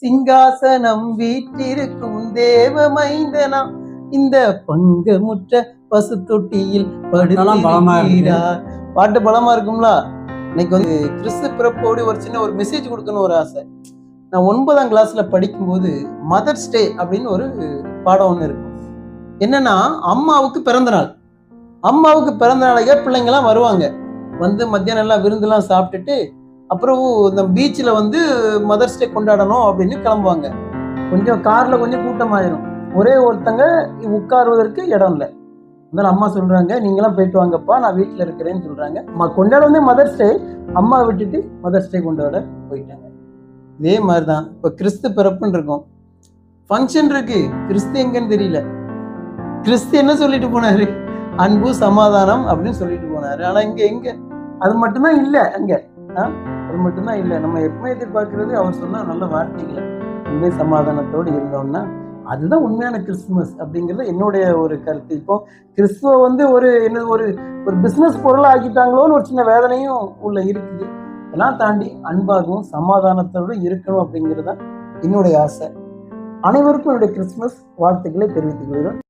சிங்காசனம் வீற்றிருக்கும் தேவ மைந்தனா இந்த பங்கமுற்ற பசு தொட்டியில் படுத்திருக்கிறார். பாட்டு பலமா இருக்கும்ல. இன்னைக்கு வந்து கிறிஸ்து பிறப்போடு ஒரு சின்ன ஒரு மெசேஜ் கொடுக்கணும் ஒரு ஆசை. நான் 9ஆம் கிளாஸ்ல படிக்கும்போது மதர்ஸ் டே அப்படின்னு ஒரு பாடம் ஒன்று இருக்கும். என்னன்னா அம்மாவுக்கு பிறந்த நாள். அம்மாவுக்கு பிறந்த நாளைக்கு பிள்ளைங்கலாம் வருவாங்க. வந்து மத்தியானம் எல்லாம் விருந்துலாம் சாப்பிட்டுட்டு அப்புறம் இந்த பீச்சில் வந்து மதர்ஸ் டே கொண்டாடணும் அப்படின்னு கிளம்புவாங்க. கொஞ்சம் கார்ல கொஞ்சம் கூட்டமாயிரும். ஒரே ஒருத்தங்க உட்காருவதற்கு இடம் இல்லை. அதனால அம்மா சொல்றாங்க, நீங்களாம் போயிட்டு வாங்கப்பா, நான் வீட்டில் இருக்கிறேன்னு சொல்றாங்க. கொண்டாட வந்து மதர்ஸ் டே, அம்மா விட்டுட்டு மதர்ஸ் டே கொண்டாட போயிட்டாங்க. இதே மாதிரிதான் இப்ப கிறிஸ்து பிறப்புன்னு இருக்கும். ஃபங்க்ஷன் இருக்கு, கிறிஸ்து எங்கன்னு தெரியல. கிறிஸ்து என்ன சொல்லிட்டு போனாரு? அன்பு சமாதானம் அப்படின்னு சொல்லிட்டு போனாரு. ஆனா இங்க எங்க அது மட்டும்தான் இல்ல. அங்க அது மட்டும்தான் இல்ல. நம்ம எப்பவுமே எதிர்பார்க்கிறது அவர் சொன்ன நல்ல வார்த்தைகளை, உண்மை சமாதானத்தோடு இருந்தோம்னா அதுதான் உண்மையான கிறிஸ்துமஸ் அப்படிங்கிறது என்னுடைய ஒரு கருத்து. இப்போ கிறிஸ்துவ வந்து ஒரு ஒரு பிசினஸ் பொருளா ஆக்கிட்டாங்களோன்னு ஒரு சின்ன வேதனையும் உள்ள இருக்குது. இதெல்லாம் தாண்டி அன்பாகவும் சமாதானத்தோடு இருக்கணும் அப்படிங்கிறது தான் என்னுடைய ஆசை. அனைவருக்கும் என்னுடைய கிறிஸ்துமஸ் வாழ்த்துக்களை தெரிவித்துக் கொள்கிறேன்.